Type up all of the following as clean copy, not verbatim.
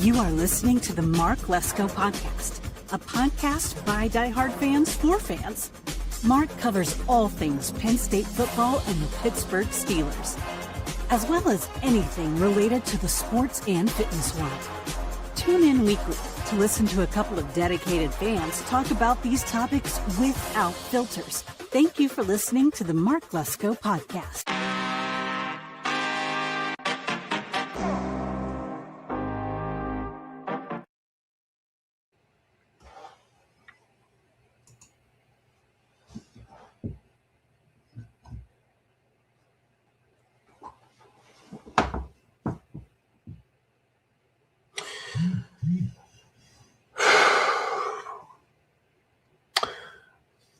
You are listening to the Mark Lesko podcast, a podcast by diehard fans for fans. Mark covers all things Penn State football and the Pittsburgh Steelers, as well as anything related to the sports and fitness world. Tune in weekly to listen to a couple of dedicated fans talk about these topics without filters. Thank you for listening to the Mark Lesko podcast.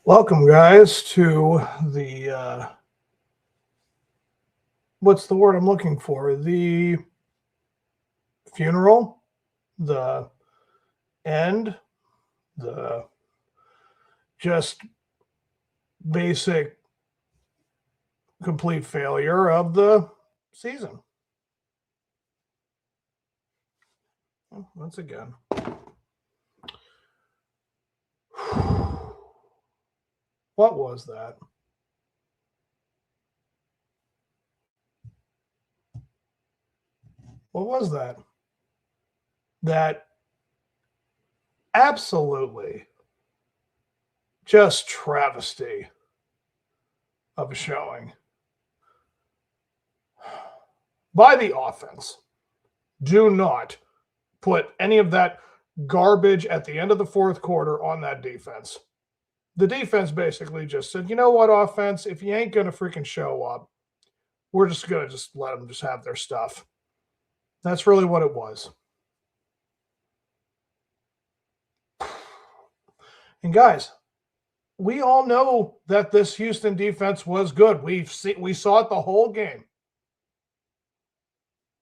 Welcome, guys, to the, what's the word I'm looking for? The funeral, the end, the just basic complete failure of the season. Once again. What was that? What was that? That absolutely just travesty of a showing by the offense. Do not put any of that garbage at the end of the fourth quarter on that defense. The defense basically just said, you know what, offense, if you ain't going to freaking show up, we're just going to just let them just have their stuff. That's really what it was. And guys, we all know that this Houston defense was good. We saw it the whole game.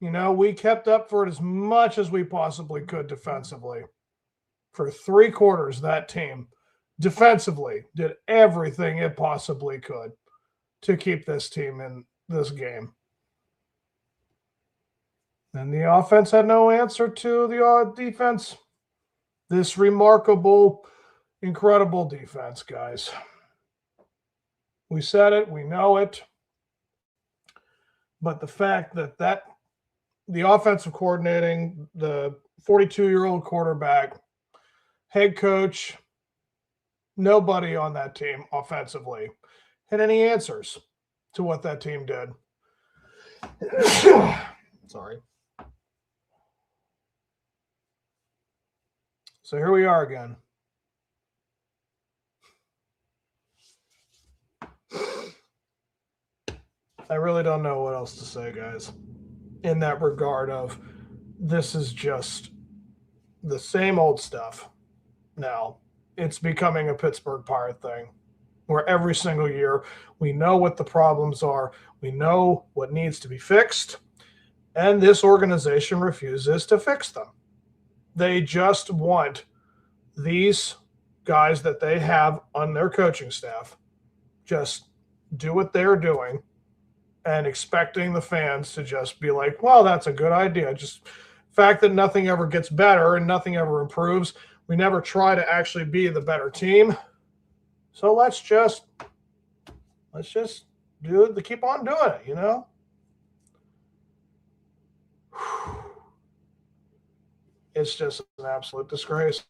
You know, we kept up for it as much as we possibly could defensively. For 3 quarters, that team defensively did everything it possibly could to keep this team in this game. And the offense had no answer to the defense. This remarkable, incredible defense, guys. We said it, we know it. But the fact that the offensive coordinating, the 42-year-old quarterback, head coach, nobody on that team offensively had any answers to what that team did. Sorry. So here we are again. I really don't know what else to say, guys, in that regard of this is just the same old stuff now. It's becoming a Pittsburgh Pirate thing where every single year we know what the problems are. We know what needs to be fixed. And this organization refuses to fix them. They just want these guys that they have on their coaching staff just do what they're doing and expecting the fans to just be like, well, that's a good idea. Just the fact that nothing ever gets better and nothing ever improves. We never try to actually be the better team. So let's just keep on doing it, you know? It's just an absolute disgrace.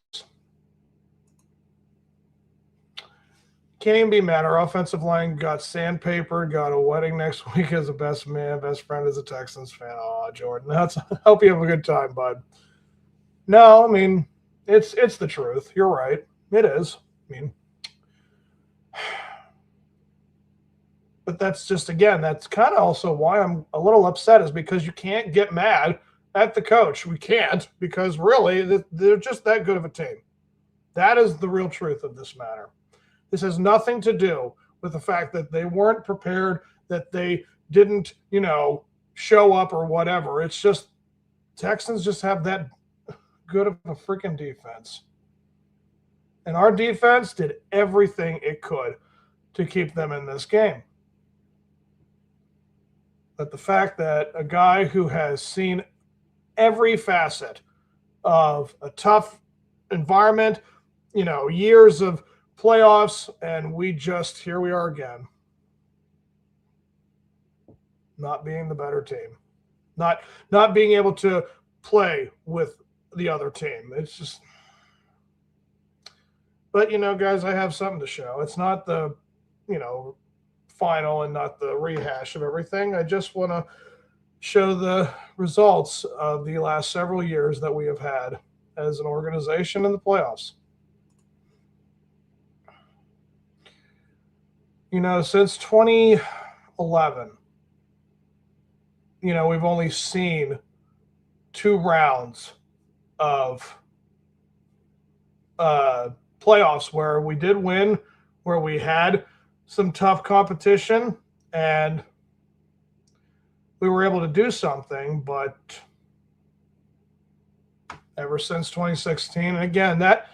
Can't even be mad. Our offensive line got sandpapered, got a wedding next week as a best friend as a Texans fan. Oh, Jordan, I hope you have a good time, bud. No, I mean, it's the truth. You're right. It is. I mean, but that's just, again, that's kind of also why I'm a little upset, is because you can't get mad at the coach. We can't, because really they're just that good of a team. That is the real truth of this matter. This has nothing to do with the fact that they weren't prepared, that they didn't, show up or whatever. It's just Texans just have that good of a freaking defense. And our defense did everything it could to keep them in this game. But the fact that a guy who has seen every facet of a tough environment, years of playoffs, and here we are again. Not being the better team. Not being able to play with the other team. It's just, but guys, I have something to show. It's not the, final and not the rehash of everything. I just want to show the results of the last several years that we have had as an organization in the playoffs. Since 2011, we've only seen 2 rounds of playoffs where we did win, where we had some tough competition and we were able to do something. But ever since 2016, and again, that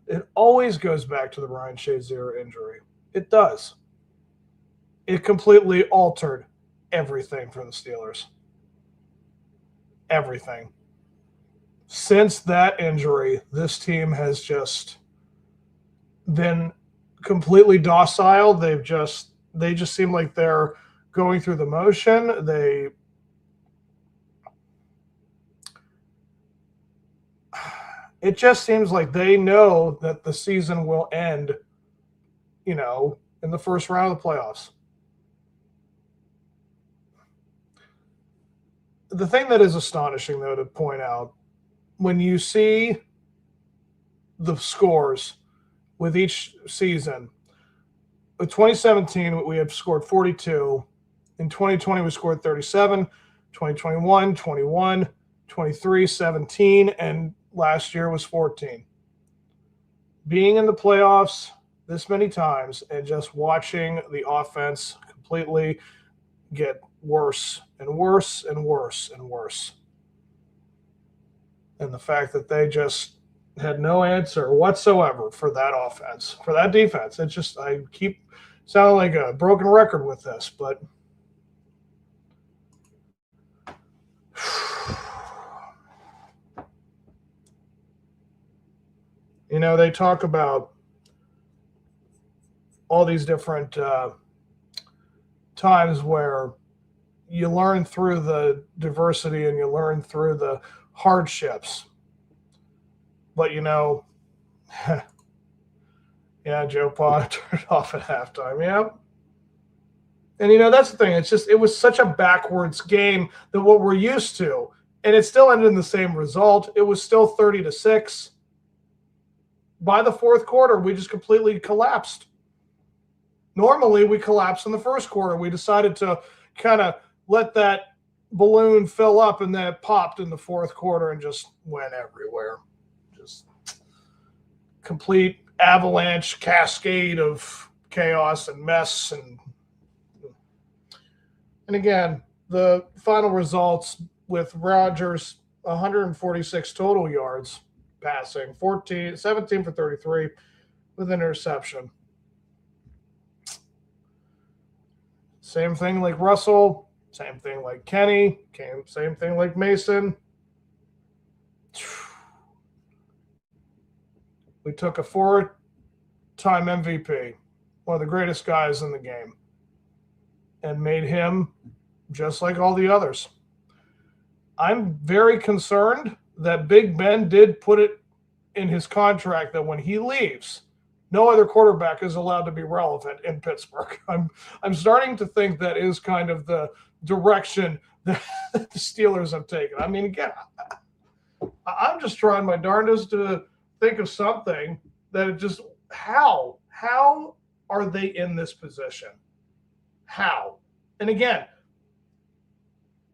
it always goes back to the Ryan Shazier injury. It does. It completely altered everything for the Steelers. Everything. Since that injury, this team has just been completely docile. They just seem like they're going through the motion. It just seems like they know that the season will end, in the first round of the playoffs. The thing that is astonishing, though, to point out, when you see the scores with each season, with 2017, we had scored 42. In 2020, we scored 37. 2021, 21, 23, 17, and last year was 14. Being in the playoffs this many times and just watching the offense completely get worse and worse and worse and worse. And the fact that they just had no answer whatsoever for that offense, for that defense. It's just, I keep sounding like a broken record with this, but they talk about all these different times where you learn through the diversity and you learn through the hardships. But, yeah, Joe Pa turned off at halftime. Yeah. And, that's the thing. It was such a backwards game than what we're used to. And it still ended in the same result. It was still 30-6. By the fourth quarter, we just completely collapsed. Normally, we collapse in the first quarter. We decided to kind of let that balloon fill up, and then it popped in the fourth quarter and just went everywhere. Just complete avalanche, cascade of chaos and mess. And again, the final results with Rodgers, 146 total yards passing, 17 for 33 with an interception. Same thing like Russell, same thing like Kenny, same thing like Mason. We took a 4-time MVP, one of the greatest guys in the game, and made him just like all the others. I'm very concerned that Big Ben did put it in his contract that when he leaves, no other quarterback is allowed to be relevant in Pittsburgh. I'm starting to think that is kind of the direction that the Steelers have taken. I mean, again, I'm just trying my darndest to think of something that how are they in this position? How? And again,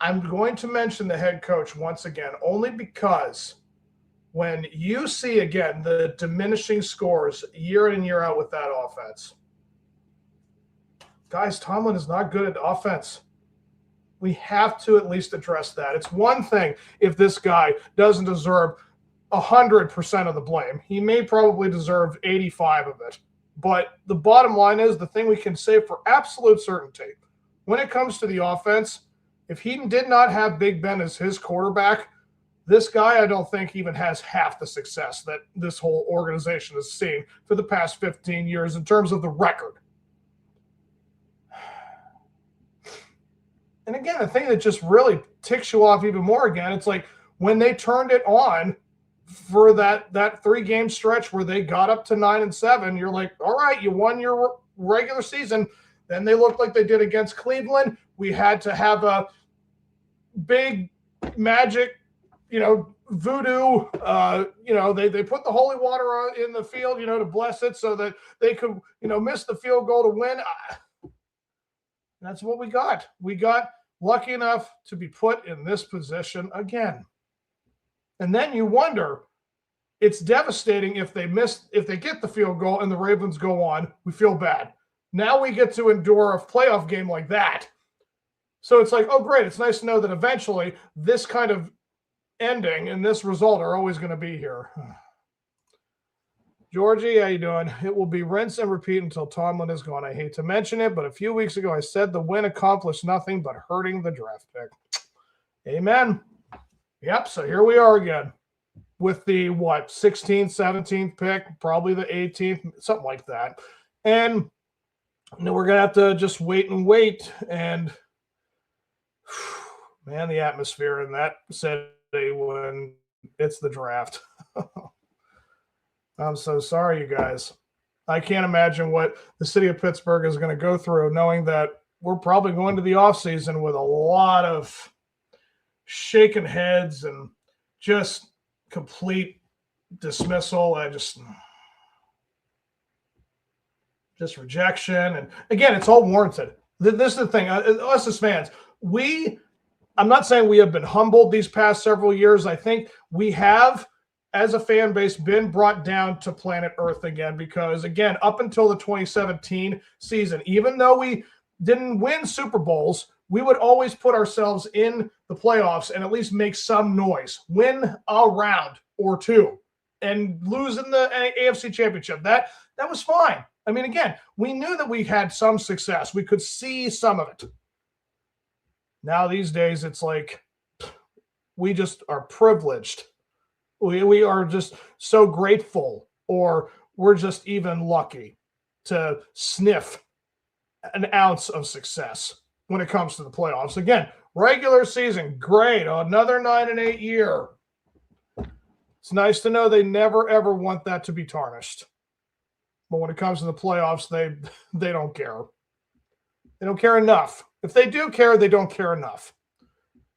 I'm going to mention the head coach once again, only because when you see, again, the diminishing scores year in and year out with that offense, guys, Tomlin is not good at offense. We have to at least address that. It's one thing if this guy doesn't deserve 100% of the blame. He may probably deserve 85 of it. But the bottom line is, the thing we can say for absolute certainty, when it comes to the offense, if he did not have Big Ben as his quarterback, This guy, I don't think, even has half the success that this whole organization has seen for the past 15 years in terms of the record. And again, the thing that just really ticks you off even more again, it's like when they turned it on for that 3-game stretch where they got up to 9-7, you're like, all right, you won your regular season. Then they looked like they did against Cleveland. We had to have a big magic, voodoo, they put the holy water in the field, to bless it so that they could, miss the field goal to win. That's what we got. We got lucky enough to be put in this position again. And then you wonder, it's devastating if they get the field goal and the Ravens go on, we feel bad. Now we get to endure a playoff game like that. So it's like, oh, great. It's nice to know that eventually this kind of ending and this result are always going to be here. Georgie, how you doing? It will be rinse and repeat until Tomlin is gone. I hate to mention it, but a few weeks ago I said the win accomplished nothing but hurting the draft pick. Amen. Yep, so here we are again with the, 16th, 17th pick, probably the 18th, something like that. And we're going to have to just wait. And, man, the atmosphere in that city when it's the draft. I'm so sorry, you guys. I can't imagine what the city of Pittsburgh is going to go through knowing that we're probably going to the offseason with a lot of shaking heads and just complete dismissal. Just rejection. And again, it's all warranted. This is the thing. Us as fans, I'm not saying we have been humbled these past several years. I think we have, as a fan base, been brought down to planet Earth again because, again, up until the 2017 season, even though we didn't win Super Bowls, we would always put ourselves in the playoffs and at least make some noise, win a round or two, and lose in the AFC Championship. That was fine. I mean, again, we knew that we had some success. We could see some of it. Now these days, it's like we just are privileged. We are just so grateful, or we're just even lucky to sniff an ounce of success when it comes to the playoffs. Again, regular season, great. Another 9-8 year. It's nice to know they never, ever want that to be tarnished. But when it comes to the playoffs, they don't care. They don't care enough. If they do care, they don't care enough.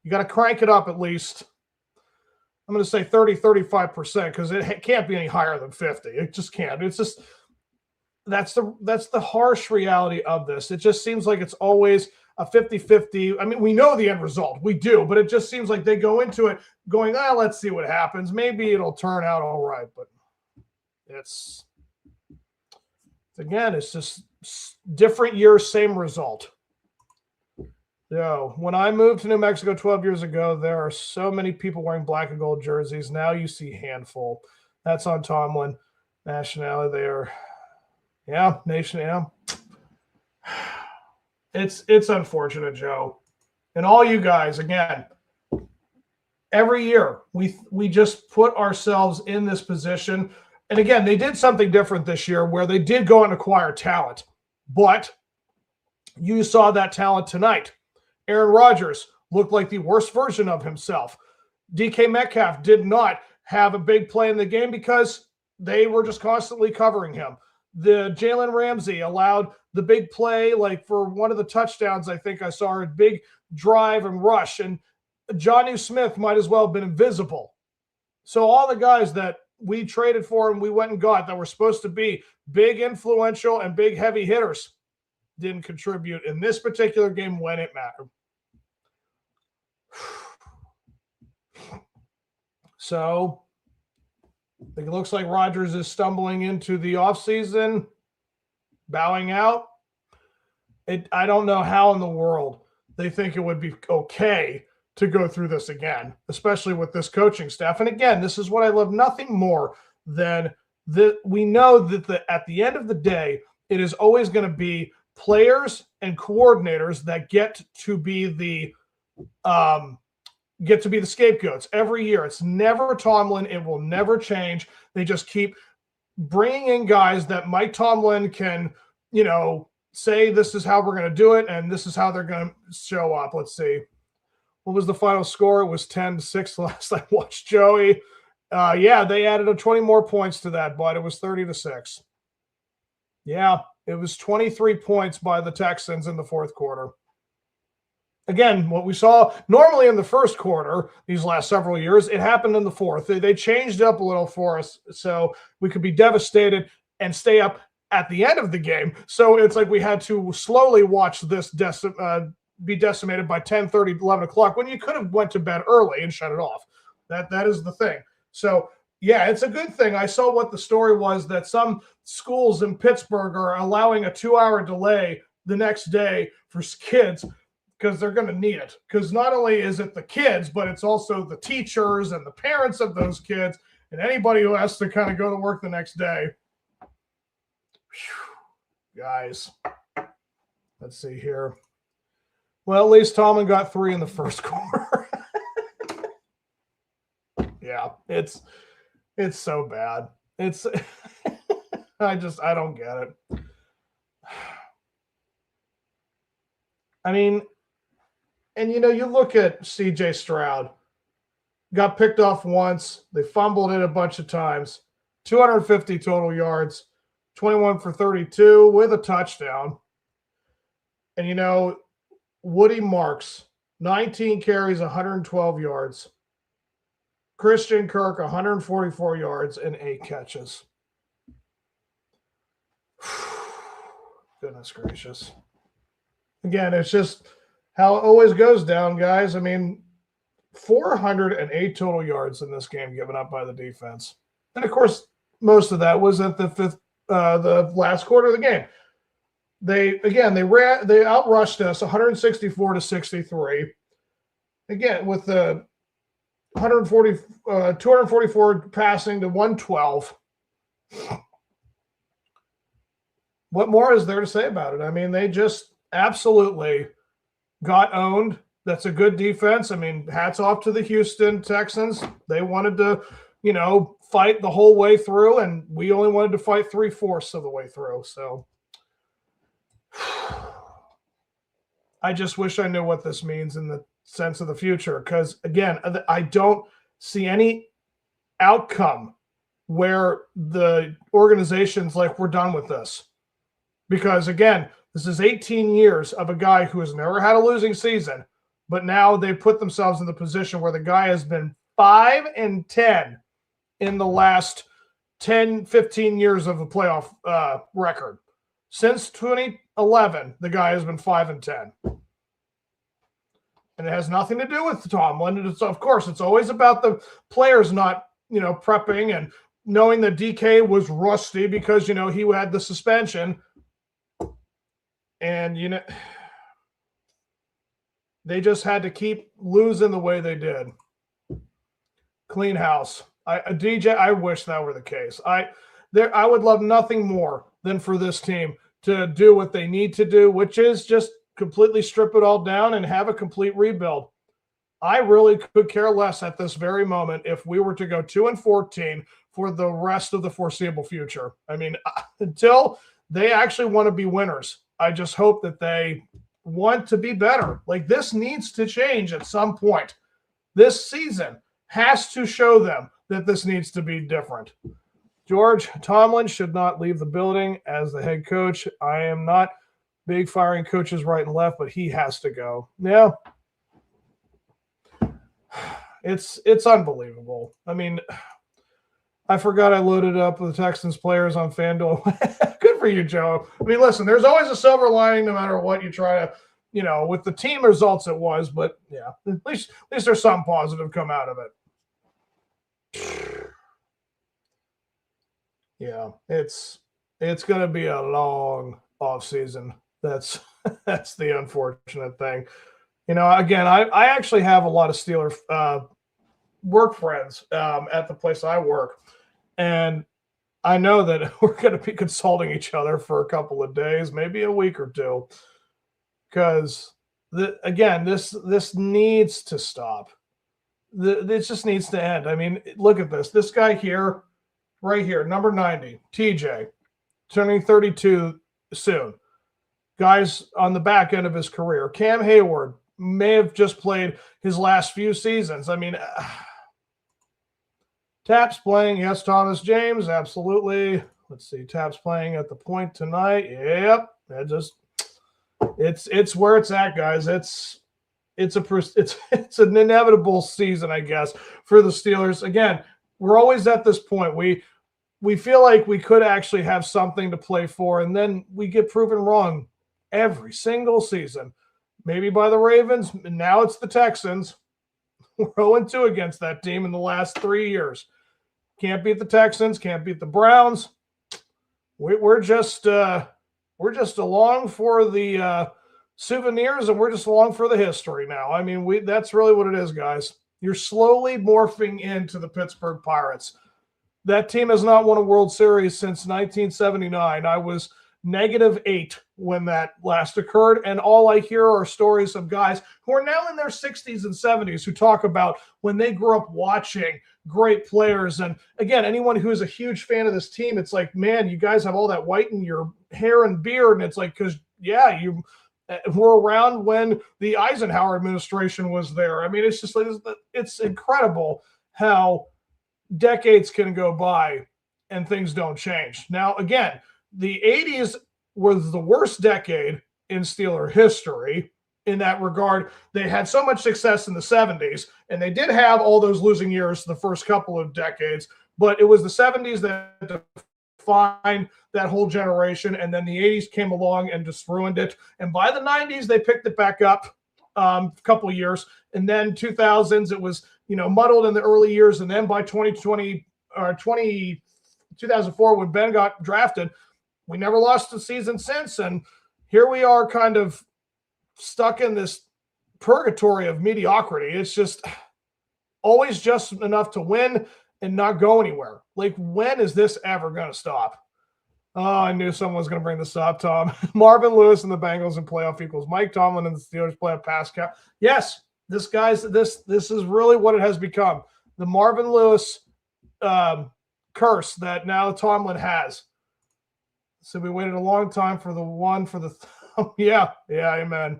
You got to crank it up at least. I'm going to say 30-35% because it can't be any higher than 50. It just can't. It's just that's the harsh reality of this. It just seems like it's always a 50-50. I mean, we know the end result. We do, but it just seems like they go into it going, let's see what happens. Maybe it'll turn out all right, but it's just different years, same result. So when I moved to New Mexico 12 years ago, there are so many people wearing black and gold jerseys. Now you see handful. That's on Tomlin. Nationality there. Yeah, nation, yeah. It's unfortunate, Joe. And all you guys, again, every year we just put ourselves in this position. And again, they did something different this year where they did go and acquire talent. But you saw that talent tonight. Aaron Rodgers looked like the worst version of himself. DK Metcalf did not have a big play in the game because they were just constantly covering him. The Jalen Ramsey allowed the big play, like for one of the touchdowns, I think I saw a big drive and rush. And Jonnu Smith might as well have been invisible. So all the guys that we traded for and we went and got that were supposed to be big, influential, and big, heavy hitters didn't contribute in this particular game when it mattered. So it looks like Rodgers is stumbling into the offseason, bowing out. I don't know how in the world they think it would be okay to go through this again, especially with this coaching staff. And again, this is what I love nothing more than that we know that at the end of the day, it is always going to be players and coordinators that get to be the get to be the scapegoats every year. It's never Tomlin. It will never change. They just keep bringing in guys that Mike Tomlin can, say this is how we're going to do it and this is how they're going to show up. Let's see. What was the final score? It was 10-6 last I watched, Joey. Yeah, they added 20 more points to that, but it was 30-6. Yeah, it was 23 points by the Texans in the fourth quarter. Again, what we saw normally in the first quarter these last several years, it happened in the fourth. They changed up a little for us so we could be devastated and stay up at the end of the game. So it's like we had to slowly watch this be decimated by 10:30, 11 o'clock when you could have went to bed early and shut it off. That is the thing. So, yeah, it's a good thing. I saw what the story was that some schools in Pittsburgh are allowing a 2-hour delay the next day for kids because they're going to need it. Because not only is it the kids, but it's also the teachers and the parents of those kids and anybody who has to kind of go to work the next day. Whew. Guys, let's see here. Well, at least Tomlin got 3 in the first quarter. Yeah, it's so bad. It's I don't get it. I mean, and you look at CJ Stroud, got picked off once, they fumbled it a bunch of times, 250 total yards, 21 for 32 with a touchdown. And Woody Marks, 19 carries, 112 yards. Christian Kirk, 144 yards and 8 catches. Goodness gracious. Again, it's just how it always goes down, guys. I mean, 408 total yards in this game given up by the defense. And, of course, most of that was at the last quarter of the game. They outrushed us 164-63. Again, with the 244 passing to 112. What more is there to say about it? I mean, they just absolutely got owned. That's a good defense. I mean, hats off to the Houston Texans. They wanted to, fight the whole way through, and we only wanted to fight 3/4 of the way through. So I just wish I knew what this means in the sense of the future, because again, I don't see any outcome where the organization's like, we're done with this. Because again, this is 18 years of a guy who has never had a losing season, but now they put themselves in the position where the guy has been 5-10 in the last 10, 15 years of a playoff record. Since 2011, the guy has been 5-10. And it has nothing to do with Tomlin. Of course, it's always about the players not, prepping and knowing that DK was rusty because, he had the suspension. And, they just had to keep losing the way they did. Clean house. DJ, I wish that were the case. I would love nothing more than for this team to do what they need to do, which is just completely strip it all down and have a complete rebuild. I really could care less at this very moment if we were to go 2-14 for the rest of the foreseeable future. I mean, until they actually want to be winners, I just hope that they want to be better. Like, this needs to change at some point. This season has to show them that this needs to be different. George, Tomlin should not leave the building as the head coach. I am not big firing coaches right and left, but he has to go. Yeah. It's unbelievable. I mean, I forgot I loaded up the Texans players on FanDuel. Good for you, Joe. I mean, listen, there's always a silver lining no matter what you try to, with the team results it was, but yeah, at least there's something positive come out of it. Yeah, it's going to be a long off season. That's the unfortunate thing. Again, I actually have a lot of Steeler work friends at the place I work, and I know that we're going to be consulting each other for a couple of days, maybe a week or two, because this needs to stop. This just needs to end. I mean, look at this. This guy here, right here, number 90, TJ, turning 32 soon. Guys on the back end of his career. Cam Hayward may have just played his last few seasons. I mean, Taps playing. Yes, Thomas James. Absolutely. Let's see. Taps playing at the point tonight. Yep. It's where it's at, guys. It's an inevitable season, I guess, for the Steelers. Again, we're always at this point. We feel like we could actually have something to play for, and then we get proven wrong every single season. Maybe by the Ravens, and now it's the Texans. We're 0-2 against that team in the last 3 years. Can't beat the Texans, can't beat the Browns. We're just along for the souvenirs, and we're just along for the history now. I mean, that's really what it is, guys. You're slowly morphing into the Pittsburgh Pirates. That team has not won a World Series since 1979. I was -8 when that last occurred, and all I hear are stories of guys who are now in their 60s and 70s who talk about when they grew up watching great players. And again, anyone who is a huge fan of this team, it's like, man, you guys have all that white in your hair and beard, and it's like, because yeah, you were around when the Eisenhower administration was there. I mean, it's just like, it's incredible how decades can go by and things don't change. Now, again, the 80s was the worst decade in Steeler history in that regard. They had so much success in the 70s, and they did have all those losing years the first couple of decades, but it was the 70s that defined that whole generation, and then the 80s came along and just ruined it. And by the 90s, they picked it back up a couple of years, and then 2000s, it was muddled in the early years, and then by 2004, when Ben got drafted, we never lost a season since, and here we are kind of stuck in this purgatory of mediocrity. It's just always just enough to win and not go anywhere. Like, when is this ever going to stop? Oh, I knew someone was going to bring this up, Tom. Marvin Lewis and the Bengals in playoff equals Mike Tomlin and the Steelers playoff pass cap. Yes, this is really what it has become. The Marvin Lewis curse that now Tomlin has. So we waited a long time for the one for the yeah, amen.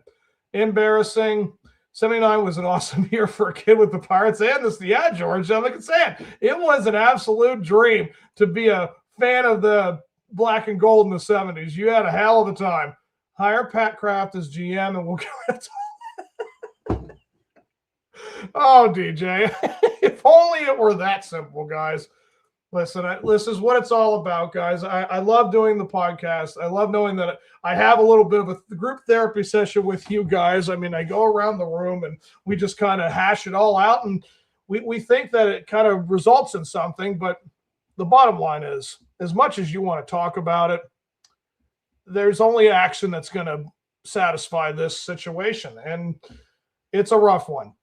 Embarrassing. 79 was an awesome year for a kid with the Pirates and this. Yeah, George, I'm like saying, it was an absolute dream to be a fan of the black and gold in the 70s. You had a hell of a time. Hire Pat Kraft as GM and we'll get rid of Oh, DJ. If only it were that simple, guys. Listen, this is what it's all about, guys. I love doing the podcast. I love knowing that I have a little bit of a group therapy session with you guys. I mean, I go around the room and we just kind of hash it all out, and we think that it kind of results in something. But the bottom line is, as much as you want to talk about it, there's only action that's going to satisfy this situation. And it's a rough one,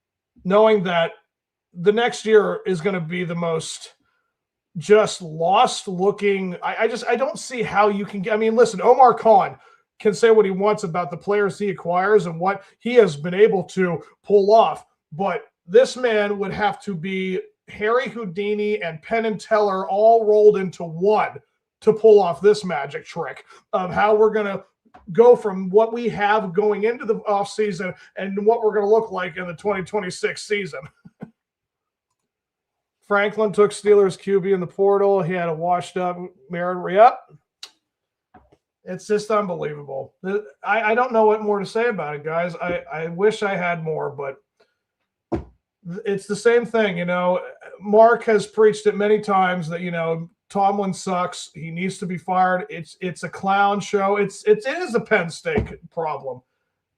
knowing that the next year is going to be the most just lost looking. I don't see how you can get. I mean, listen, Omar Khan can say what he wants about the players he acquires and what he has been able to pull off, but this man would have to be Harry Houdini and Penn and Teller all rolled into one to pull off this magic trick of how we're going to go from what we have going into the offseason and what we're going to look like in the 2026 season. Franklin took Steelers QB in the portal. He had a washed up Merritt. Yep. It's just unbelievable. I don't know what more to say about it, guys. I wish I had more, but it's the same thing. Mark has preached it many times that, Tomlin sucks. He needs to be fired. It's a clown show. It is a Penn State problem.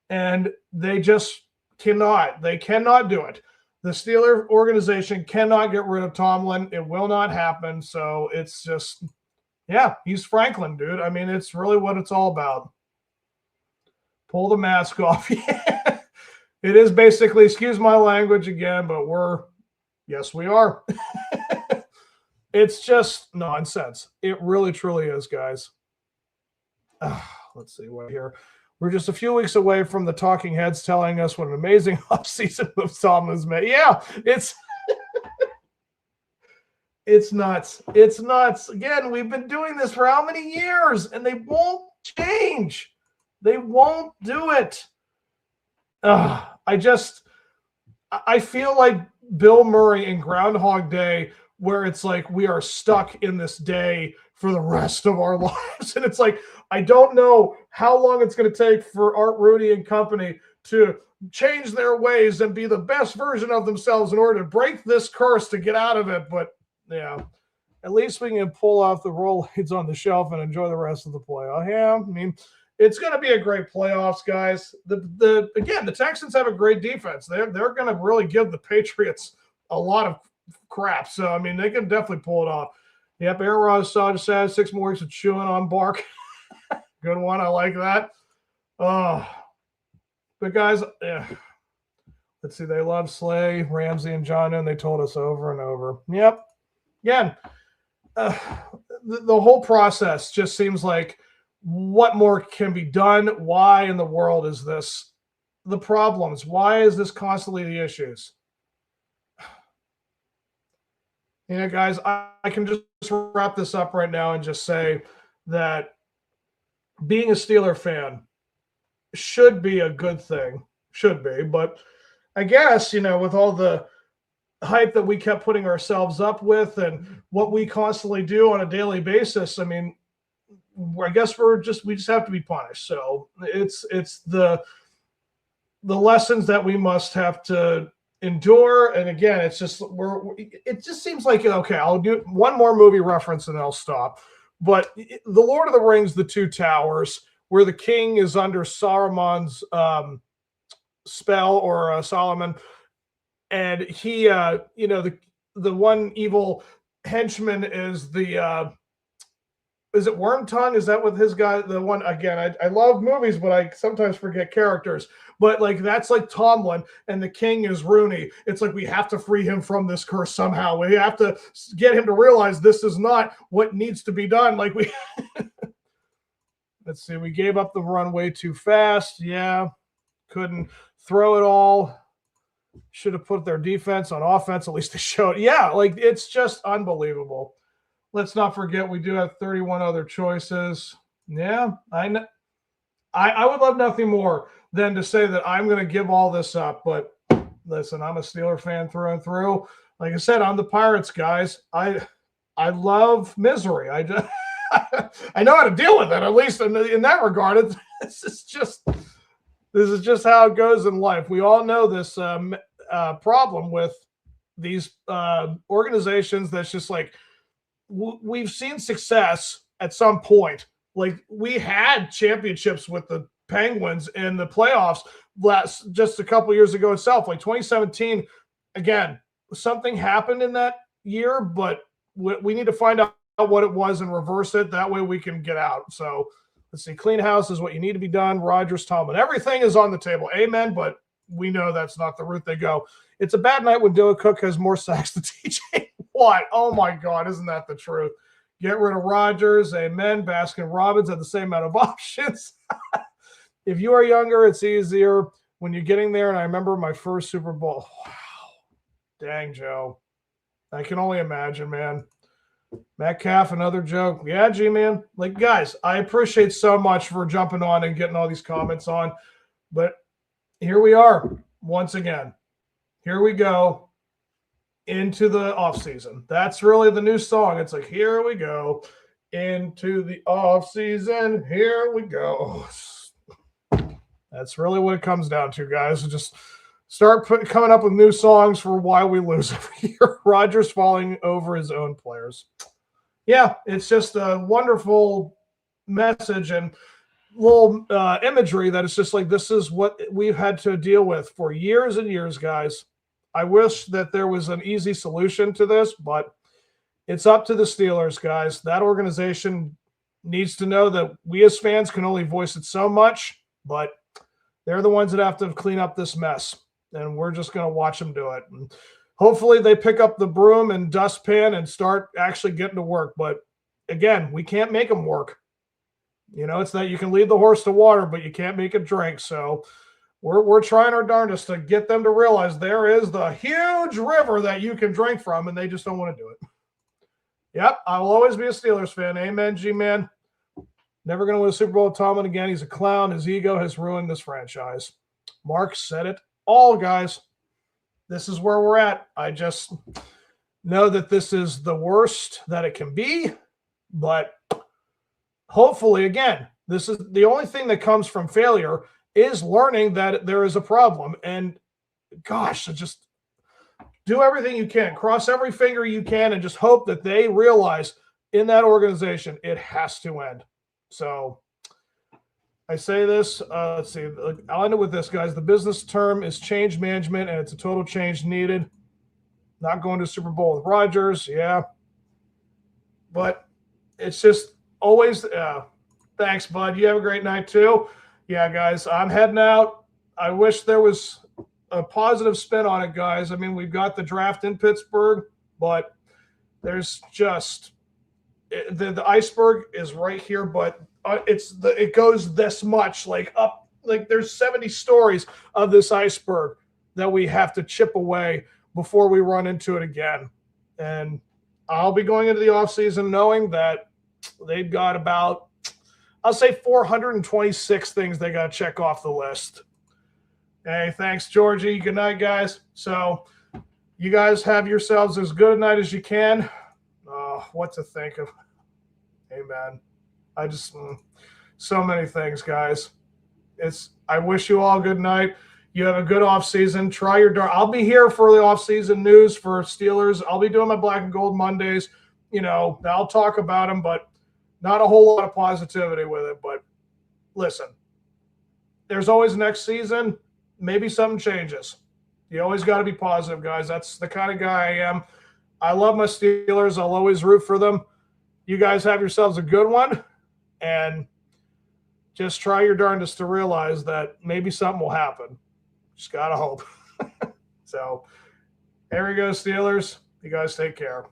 And they just cannot. They cannot do it. The Steeler organization cannot get rid of Tomlin. It will not happen. So it's just, yeah, he's Franklin, dude. I mean, it's really what it's all about. Pull the mask off. Yeah. It is basically, excuse my language again, but yes, we are. It's just nonsense. It really, truly is, guys. Let's see what here. We're just a few weeks away from the talking heads telling us what an amazing offseason of Tomlin's made. Yeah, it's It's nuts. It's nuts. Again, we've been doing this for how many years, and they won't change. They won't do it. I feel like Bill Murray in Groundhog Day, where it's like we are stuck in this day for the rest of our lives. And it's like, I don't know how long it's going to take for Art Rudy and company to change their ways and be the best version of themselves in order to break this curse to get out of it. But yeah, at least we can pull off the Rolaids on the shelf and enjoy the rest of the playoff. Yeah, I mean, it's going to be a great playoffs, guys. The Texans have a great defense. They're going to really give the Patriots a lot of crap. So, I mean, they can definitely pull it off. Yep, Aaron Rodgers just had 6 more weeks of chewing on bark. Good one. I like that. But, guys, let's see. They love Slay, Ramsey, and John, and they told us over and over. Yep. Again, the whole process just seems like, what more can be done? Why in the world is this the problems? Why is this constantly the issues? You know, guys, I can just wrap this up right now and just say that being a Steeler fan should be a good thing. Should be. But I guess, you know, with all the hype that we kept putting ourselves up with and what we constantly do on a daily basis, I mean, I guess we just have to be punished. So it's the lessons that we must have to endure. And again, it just seems like, okay, I'll do one more movie reference and I'll stop. But the Lord of the Rings, The Two Towers, where the king is under Saruman's spell, or Solomon, and he, you know, the one evil henchman is is it Wormtongue? Is that with his guy? The one, again, I love movies, but I sometimes forget characters. But like, that's like Tomlin, and the king is Rooney. It's like, we have to free him from this curse somehow. We have to get him to realize this is not what needs to be done. Like, we let's see, we gave up the run way too fast. Yeah, couldn't throw it all. Should have put their defense on offense. At least they showed. Yeah, like, it's just unbelievable. Let's not forget, we do have 31 other choices. Yeah, I know. I would love nothing more than to say that I'm going to give all this up. But listen, I'm a Steeler fan through and through. Like I said, I'm the Pirates, guys. I love misery. I know how to deal with it, at least in that regard. This is just how it goes in life. We all know this problem with these organizations that's just like, we've seen success at some point. Like, we had championships with the Penguins in the playoffs just a couple years ago itself, like 2017. Again, something happened in that year, but we need to find out what it was and reverse it. That way we can get out. So let's see. Clean house is what you need to be done. Rodgers, Tomlin, everything is on the table. Amen. But we know that's not the route they go. It's a bad night when Dylan Cook has more sacks than TJ Watt. Oh my God, isn't that the truth? Get rid of Rodgers. Amen. Baskin Robbins had the same amount of options. If you are younger, it's easier when you're getting there. And I remember my first Super Bowl. Wow. Dang, Joe. I can only imagine, man. Metcalf, another joke. Yeah, G-Man. Like, guys, I appreciate so much for jumping on and getting all these comments on. But here we are once again. Here we go into the off season. That's really the new song. It's like, here we go into the off season. Here we go. That's really what it comes down to, guys. Just start coming up with new songs for why we lose every year. Rodgers falling over his own players. Yeah, it's just a wonderful message and little imagery that it's just like, this is what we've had to deal with for years and years, guys. I wish that there was an easy solution to this, but it's up to the Steelers, guys. That organization needs to know that we as fans can only voice it so much, but they're the ones that have to clean up this mess, and we're just going to watch them do it. And hopefully they pick up the broom and dustpan and start actually getting to work. But again, we can't make them work. You know, it's that you can lead the horse to water, but you can't make it drink. So we're trying our darndest to get them to realize there is the huge river that you can drink from, and they just don't want to do it. Yep, I will always be a Steelers fan. Amen, G-Man. Never going to win a Super Bowl with Tomlin again. He's a clown. His ego has ruined this franchise. Mark said it all, guys. This is where we're at. I just know that this is the worst that it can be, but hopefully, again, this is the only thing that comes from failure is learning that there is a problem. And gosh, just do everything you can. Cross every finger you can and just hope that they realize in that organization it has to end. So I say this, let's see, I'll end it with this, guys. The business term is change management, and it's a total change needed. Not going to Super Bowl with Rodgers, yeah. But it's just always, thanks, bud. You have a great night, too. Yeah, guys, I'm heading out. I wish there was a positive spin on it, guys. I mean, we've got the draft in Pittsburgh, but there's just the iceberg is right here, but it goes this much, like up, like there's 70 stories of this iceberg that we have to chip away before we run into it again. And I'll be going into the offseason knowing that they've got about, I'll say 426 things they got to check off the list. Hey, thanks, Georgie. Good night, guys. So you guys have yourselves as good a night as you can. What to think of. Amen. I just, so many things, guys. I wish you all good night. You have a good off season. Try your darn. I'll be here for the off season news for Steelers. I'll be doing my Black and Gold Mondays. You know, I'll talk about them, but not a whole lot of positivity with it. But listen, there's always next season. Maybe something changes. You always got to be positive, guys. That's the kind of guy I am. I love my Steelers. I'll always root for them. You guys have yourselves a good one, and just try your darndest to realize that maybe something will happen. Just got to hope. So, here we go, Steelers. You guys take care.